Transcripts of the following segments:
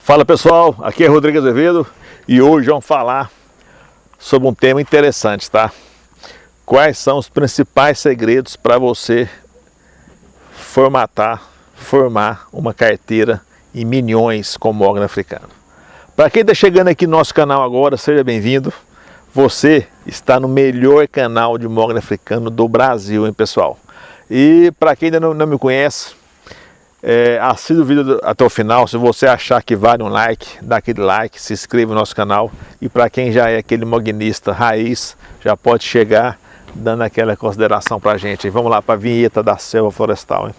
Fala pessoal, aqui é Rodrigo Azevedo e hoje vamos falar sobre um tema interessante, tá? Quais são os principais segredos para você formar uma carteira em milhões com Morgan africano? Para quem está chegando aqui no nosso canal agora, seja bem-vindo. Você está no melhor canal de Morgan africano do Brasil, hein, pessoal? E para quem ainda não me conhece, assista o vídeo até o final. Se você achar que vale um like, dá aquele like, se inscreva no nosso canal. E para quem já é aquele mognista raiz, já pode chegar dando aquela consideração para a gente. E vamos lá para a vinheta da selva florestal, hein?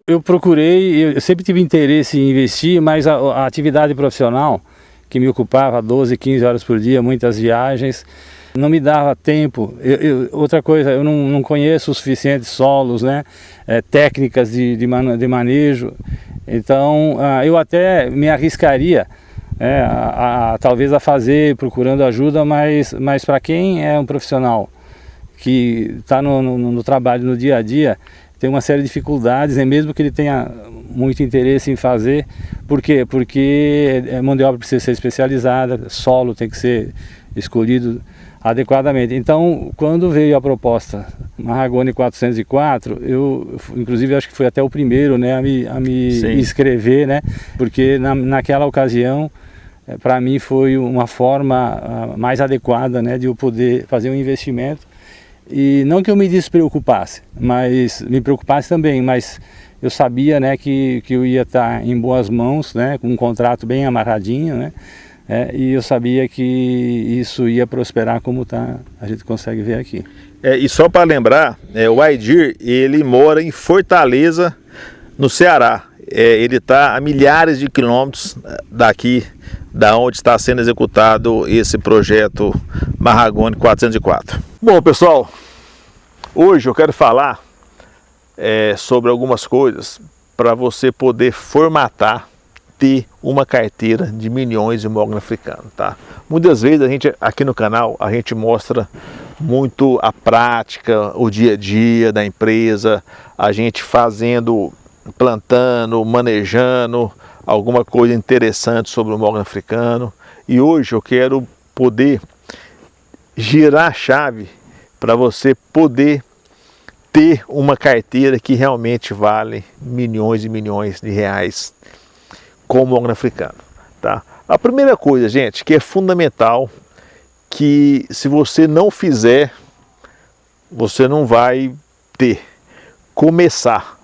Eu sempre tive interesse em investir, mas a atividade profissional que me ocupava 12, 15 horas por dia, muitas viagens, não me dava tempo. Outra coisa, eu não conheço o suficiente solos, né? Técnicas de manejo. Então, eu até me arriscaria talvez a fazer, procurando ajuda, mas para quem é um profissional que está no trabalho, no dia a dia, tem uma série de dificuldades, né? Mesmo que ele tenha muito interesse em fazer. Por quê? Porque a mão de obra precisa ser especializada, solo tem que ser escolhido adequadamente. Então, quando veio a proposta Mahagoni 404, eu inclusive acho que fui até o primeiro, né, a me inscrever, né? Porque naquela ocasião, para mim foi uma forma mais adequada, né, de eu poder fazer um investimento. E não que eu me despreocupasse, mas me preocupasse também, mas eu sabia, né, que eu ia estar em boas mãos, né, com um contrato bem amarradinho, né, e eu sabia que isso ia prosperar como a gente consegue ver aqui. E só para lembrar, o Aidir, ele mora em Fortaleza, no Ceará. Ele está a milhares de quilômetros daqui, da onde está sendo executado esse projeto Mahagoni 404. Bom, pessoal, hoje eu quero falar sobre algumas coisas para você poder ter uma carteira de milhões de Morgan africano, tá? Muitas vezes aqui no canal a gente mostra muito a prática, o dia a dia da empresa, a gente plantando, manejando alguma coisa interessante sobre o Morgan africano. E hoje eu quero poder girar a chave para você poder ter uma carteira que realmente vale milhões e milhões de reais com o Morgan africano, tá? A primeira coisa, gente, que é fundamental, que se você não fizer, você não vai ter. Começar.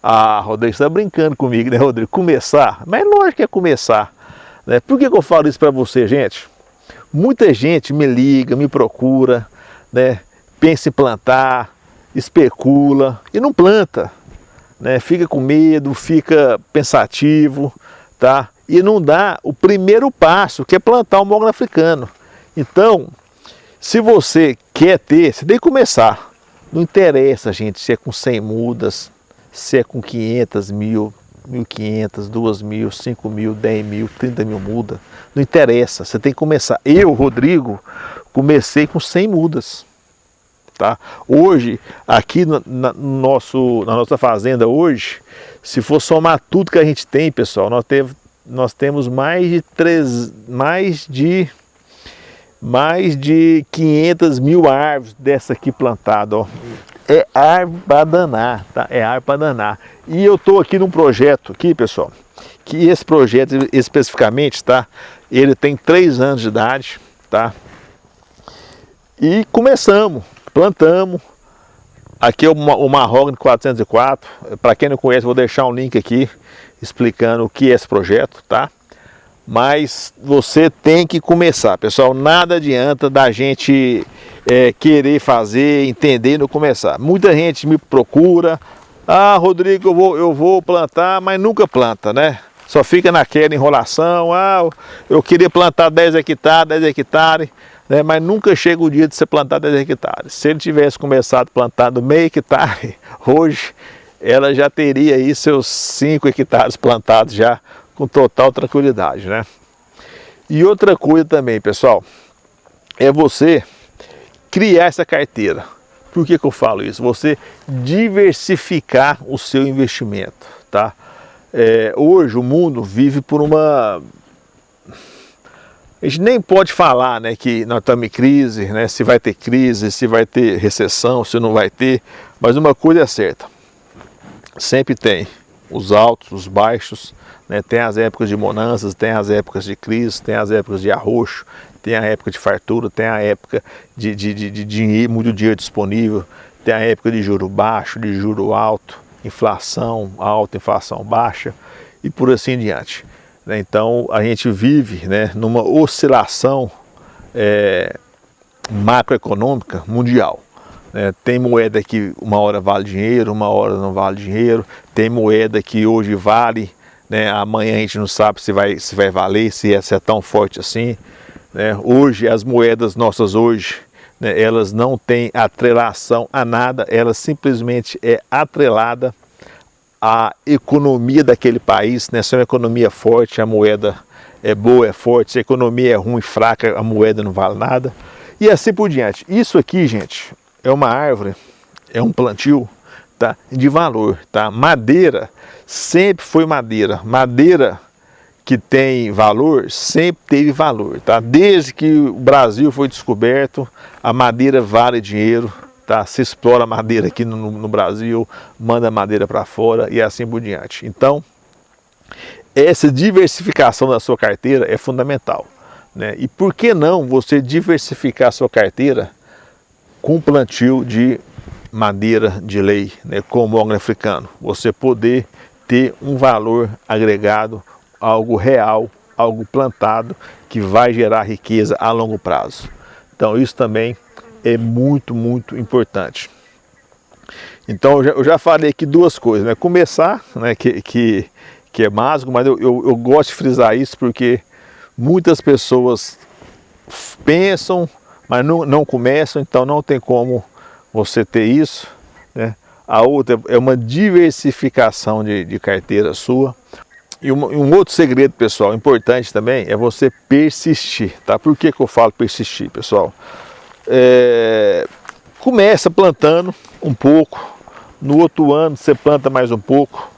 Ah, Rodrigo, você está brincando comigo, né, Rodrigo? Começar? Mas lógico que é começar, né? Por que eu falo isso para você, gente? Muita gente me liga, me procura, né? Pensa em plantar, especula e não planta, né? Fica com medo, fica pensativo, tá? E não dá o primeiro passo, que é plantar o Morgan africano. Então, se você quer ter, você tem que começar. Não interessa, gente, se é com 100 mudas, se é com 500 mil, 1.500, 2.000, 5.000, 10.000, 30.000 mudas, não interessa, você tem que começar. Eu, Rodrigo, comecei com 100 mudas, tá? Hoje, aqui na nossa fazenda hoje, se for somar tudo que a gente tem, pessoal, nós temos mais de 500 mil árvores dessa aqui plantada, ó. É árvore para danar, tá? É árvore para danar. E eu estou aqui num projeto aqui, pessoal, que esse projeto especificamente, tá? Ele tem 3 anos de idade, tá? E plantamos. Aqui é o Mahagoni 404. Para quem não conhece, vou deixar um link aqui explicando o que é esse projeto, tá? Mas você tem que começar, pessoal. Nada adianta da gente querer fazer, entender e não começar. Muita gente me procura. Ah, Rodrigo, eu vou plantar, mas nunca planta, né? Só fica naquela enrolação. Ah, eu queria plantar 10 hectares, né? Mas nunca chega o dia de você plantar 10 hectares. Se ele tivesse começado plantando meio hectare, hoje ela já teria aí seus 5 hectares plantados já com total tranquilidade, né? E outra coisa também, pessoal, é você criar essa carteira. Por que eu falo isso? Você diversificar o seu investimento, tá? Hoje o mundo vive por uma... A gente nem pode falar, né, que nós estamos em crise, né, se vai ter crise, se vai ter recessão, se não vai ter, mas uma coisa é certa, sempre tem os altos, os baixos, né, tem as épocas de bonanças, tem as épocas de crise, tem as épocas de arroxo, tem a época de fartura, tem a época de dinheiro, muito dinheiro disponível, tem a época de juro baixo, de juro alto, inflação alta, inflação baixa e por assim em diante. Então a gente vive, né, numa oscilação macroeconômica mundial. Tem moeda que uma hora vale dinheiro, uma hora não vale dinheiro, tem moeda que hoje vale, né, amanhã a gente não sabe se vai valer, se é tão forte assim. Hoje as moedas nossas hoje, né, elas não têm atrelação a nada, elas simplesmente é atrelada à economia daquele país, né? Se é uma economia forte, a moeda é boa, é forte, se a economia é ruim, fraca, a moeda não vale nada, e assim por diante. Isso aqui, gente, é uma árvore, é um plantio, tá, de valor, tá? Madeira sempre foi madeira, madeira que tem valor sempre teve valor, tá? Desde que o Brasil foi descoberto, a madeira vale dinheiro, tá? Se explora madeira aqui no Brasil, manda madeira para fora e assim por diante. Então, essa diversificação da sua carteira é fundamental, né? E por que não você diversificar a sua carteira com plantio de madeira de lei, né, como o mogno africano? Você poder ter um valor agregado, algo real, algo plantado que vai gerar riqueza a longo prazo. Então isso também é muito, muito importante. Então eu já falei aqui duas coisas, né? Começar, né, que é básico, mas eu gosto de frisar isso porque muitas pessoas pensam, mas não começam, então não tem como você ter isso, né? A outra é uma diversificação de carteira sua. E um outro segredo, pessoal, importante também, é você persistir, tá? Por que eu falo persistir, pessoal? Começa plantando um pouco, no outro ano você planta mais um pouco,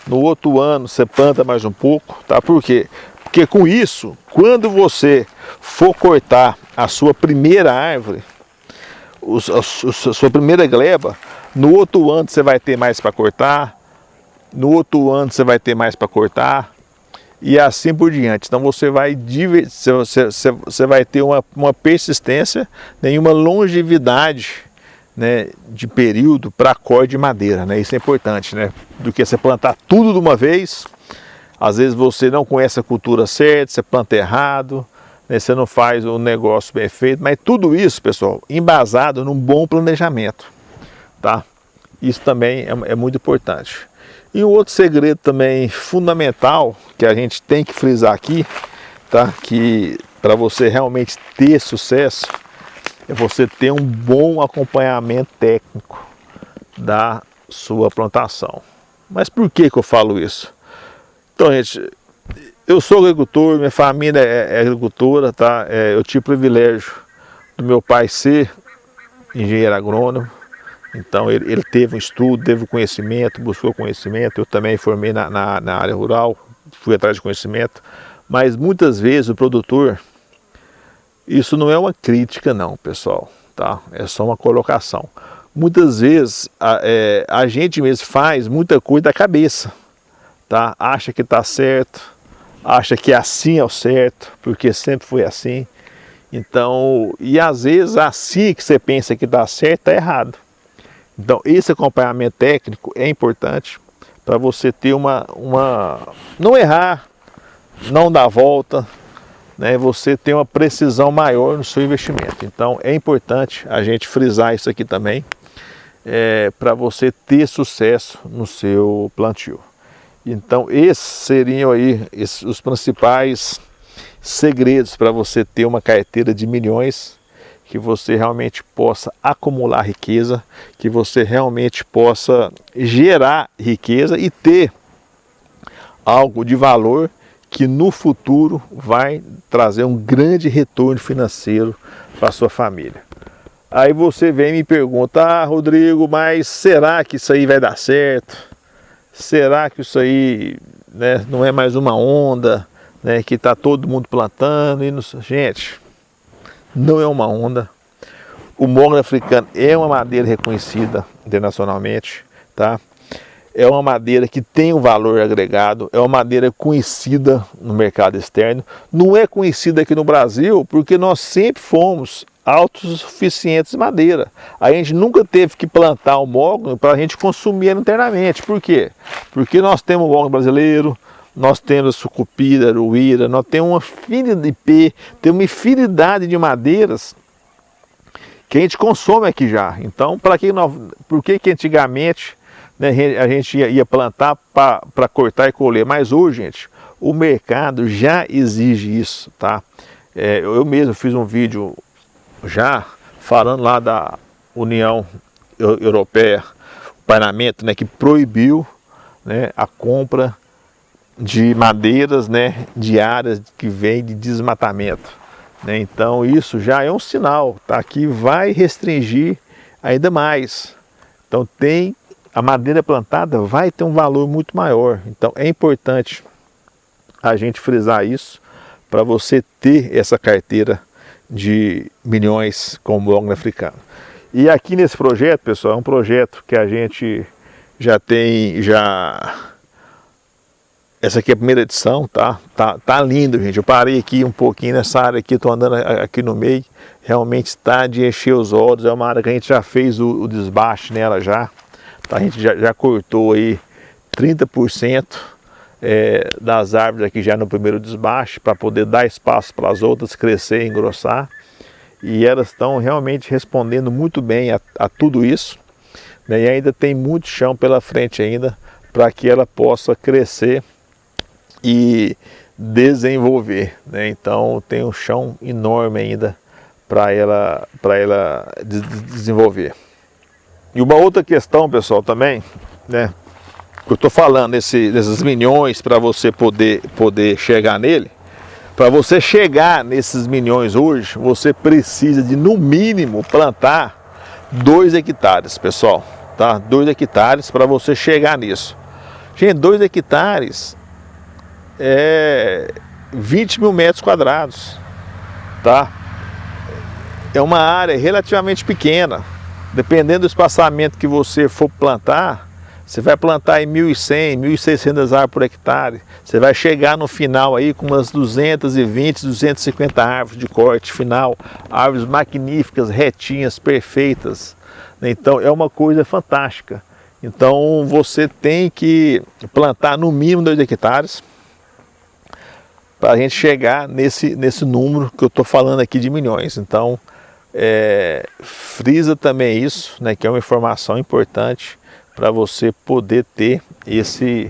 no outro ano você planta mais um pouco, tá? Por quê? Porque com isso, quando você for cortar a sua primeira árvore, a sua primeira gleba, no outro ano você vai ter mais para cortar, no outro ano você vai ter mais para cortar e assim por diante. Então você vai ter uma persistência, né, e uma longevidade, né, de período para corte de madeira, né? Isso é importante, né? Do que você plantar tudo de uma vez. Às vezes você não conhece a cultura certa, você planta errado, né, você não faz o negócio bem feito, mas tudo isso, pessoal, embasado num bom planejamento, tá? Isso também é muito importante. E um outro segredo também fundamental que a gente tem que frisar aqui, tá? Que para você realmente ter sucesso é você ter um bom acompanhamento técnico da sua plantação. Mas por que eu falo isso? Então, gente, eu sou agricultor, minha família é agricultora, tá? Eu tive o privilégio do meu pai ser engenheiro agrônomo. Então ele teve um estudo, teve um conhecimento, buscou conhecimento. Eu também formei na área rural, fui atrás de conhecimento. Mas muitas vezes o produtor, isso não é uma crítica não, pessoal, tá? É só uma colocação. Muitas vezes a gente mesmo faz muita coisa da cabeça, tá? Acha que está certo, acha que assim é o certo, porque sempre foi assim. Então, e às vezes assim que você pensa que está certo, está errado. Então esse acompanhamento técnico é importante para você ter não errar, não dar volta, né? Você ter uma precisão maior no seu investimento. Então é importante a gente frisar isso aqui também, para você ter sucesso no seu plantio. Então esses seriam aí os principais segredos para você ter uma carteira de milhões, que você realmente possa acumular riqueza, que você realmente possa gerar riqueza e ter algo de valor que no futuro vai trazer um grande retorno financeiro para a sua família. Aí você vem e me pergunta, ah, Rodrigo, mas será que isso aí vai dar certo? Será que isso aí, né, não é mais uma onda, né, que está todo mundo plantando? E não... Gente, não é uma onda. O mogno africano é uma madeira reconhecida internacionalmente, tá? É uma madeira que tem um valor agregado, é uma madeira conhecida no mercado externo. Não é conhecida aqui no Brasil porque nós sempre fomos autossuficientes em madeira. A gente nunca teve que plantar o mogno para a gente consumir internamente. Por quê? Porque nós temos o mogno brasileiro, nós temos a sucupira, a aroeira, nós temos uma infinidade de ipê, temos uma infinidade de madeiras que a gente consome aqui já. Então, por que antigamente, né, a gente ia plantar para cortar e colher? Mas hoje, gente, o mercado já exige isso, tá? Eu mesmo fiz um vídeo já falando lá da União Europeia, o parlamento, né, que proibiu, né, a compra de madeiras, né, de áreas que vêm de desmatamento, né? Então isso já é um sinal, tá? Que vai restringir ainda mais. Então a madeira plantada vai ter um valor muito maior. Então é importante a gente frisar isso para você ter essa carteira de milhões com o mogno africano. E aqui nesse projeto, pessoal, é um projeto que a gente já tem, essa aqui é a primeira edição, tá lindo, gente. Eu parei aqui um pouquinho nessa área aqui, estou andando aqui no meio, realmente está de encher os olhos. É uma área que a gente já fez o desbaste nela já, tá? A gente já cortou aí 30% das árvores aqui já no primeiro desbaste, para poder dar espaço para as outras crescer e engrossar. E elas estão realmente respondendo muito bem a tudo isso, né? E ainda tem muito chão pela frente ainda para que ela possa crescer e desenvolver, né? Então tem um chão enorme ainda para ela desenvolver. E uma outra questão, pessoal, também, né? Eu estou falando desses milhões para você poder chegar nele. Para você chegar nesses milhões hoje, você precisa de no mínimo plantar 2 hectares, pessoal, tá? 2 hectares para você chegar nisso. Gente, 2 hectares é 20 mil metros quadrados, tá? É uma área relativamente pequena. Dependendo do espaçamento que você for plantar, você vai plantar em 1.100, 1.600 árvores por hectare. Você vai chegar no final aí com umas 220, 250 árvores de corte final. Árvores magníficas, retinhas, perfeitas. Então é uma coisa fantástica. Então você tem que plantar no mínimo 2 hectares para a gente chegar nesse número que eu estou falando aqui de milhões. Então frisa também isso, né, que é uma informação importante para você poder ter esse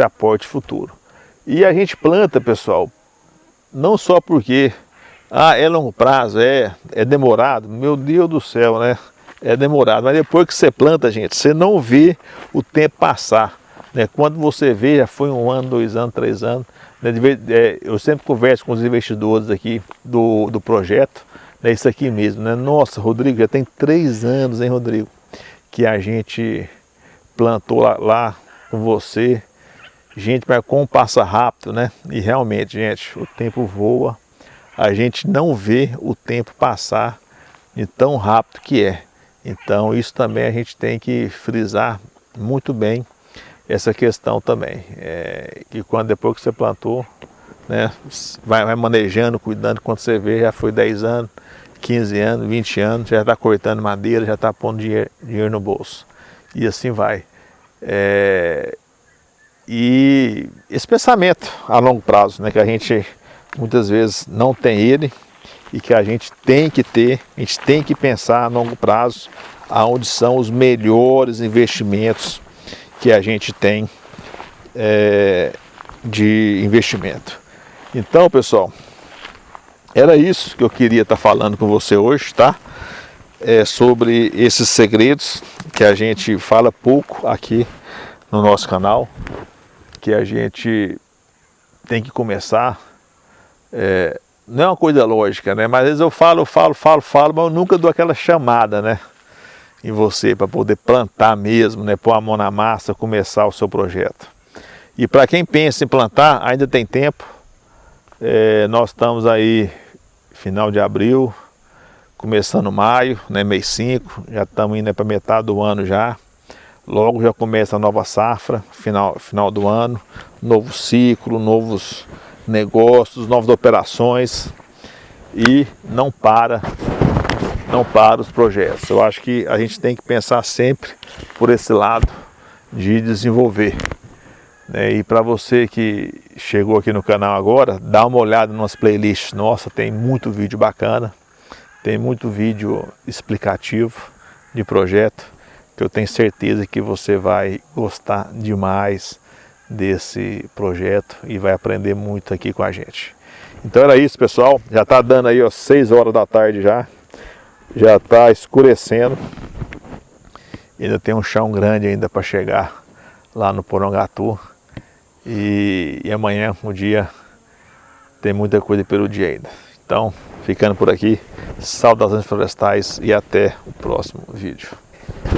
aporte futuro. E a gente planta, pessoal, não só porque é longo prazo, é demorado, meu Deus do céu, né? É demorado, mas depois que você planta, gente, você não vê o tempo passar, né? Quando você vê, já foi 1 ano, 2 anos, 3 anos, né? Eu sempre converso com os investidores aqui do projeto, né? Isso aqui mesmo, né? Nossa, Rodrigo, já tem 3 anos, hein, Rodrigo, que a gente plantou lá com você. Gente, mas como passa rápido, né? E realmente, gente, o tempo voa. A gente não vê o tempo passar de tão rápido que é. Então isso também a gente tem que frisar muito bem essa questão também. Que depois que você plantou, né, vai manejando, cuidando, quando você vê, já foi 10 anos, 15 anos, 20 anos, já está cortando madeira, já está pondo dinheiro no bolso. E assim vai. E esse pensamento a longo prazo, né, que a gente muitas vezes não tem ele, e que a gente tem que ter, a gente tem que pensar a longo prazo, aonde são os melhores investimentos que a gente tem de investimento. Então, pessoal, era isso que eu queria estar falando com você hoje, tá? Sobre esses segredos que a gente fala pouco aqui no nosso canal, que a gente tem que começar não é uma coisa lógica, né? Mas às vezes eu falo, mas eu nunca dou aquela chamada, né? Em você, para poder plantar mesmo, né? Pôr a mão na massa, começar o seu projeto. E para quem pensa em plantar, ainda tem tempo. Nós estamos aí, final de abril, começando maio, né? Mês 5, já estamos indo para metade do ano já. Logo já começa a nova safra, final do ano, novo ciclo, novos negócios, novas operações e não para os projetos. Eu acho que a gente tem que pensar sempre por esse lado de desenvolver, né? E para você que chegou aqui no canal agora, dá uma olhada nas playlists. Nossa, tem muito vídeo bacana, tem muito vídeo explicativo de projeto, que eu tenho certeza que você vai gostar demais desse projeto e vai aprender muito aqui com a gente. Então era isso, pessoal. Já está dando aí, ó, 6 horas da tarde já está escurecendo. Ainda tem um chão grande ainda para chegar lá no Porongatu. E amanhã, o dia, tem muita coisa pelo dia ainda. Então, ficando por aqui, saudações florestais e até o próximo vídeo.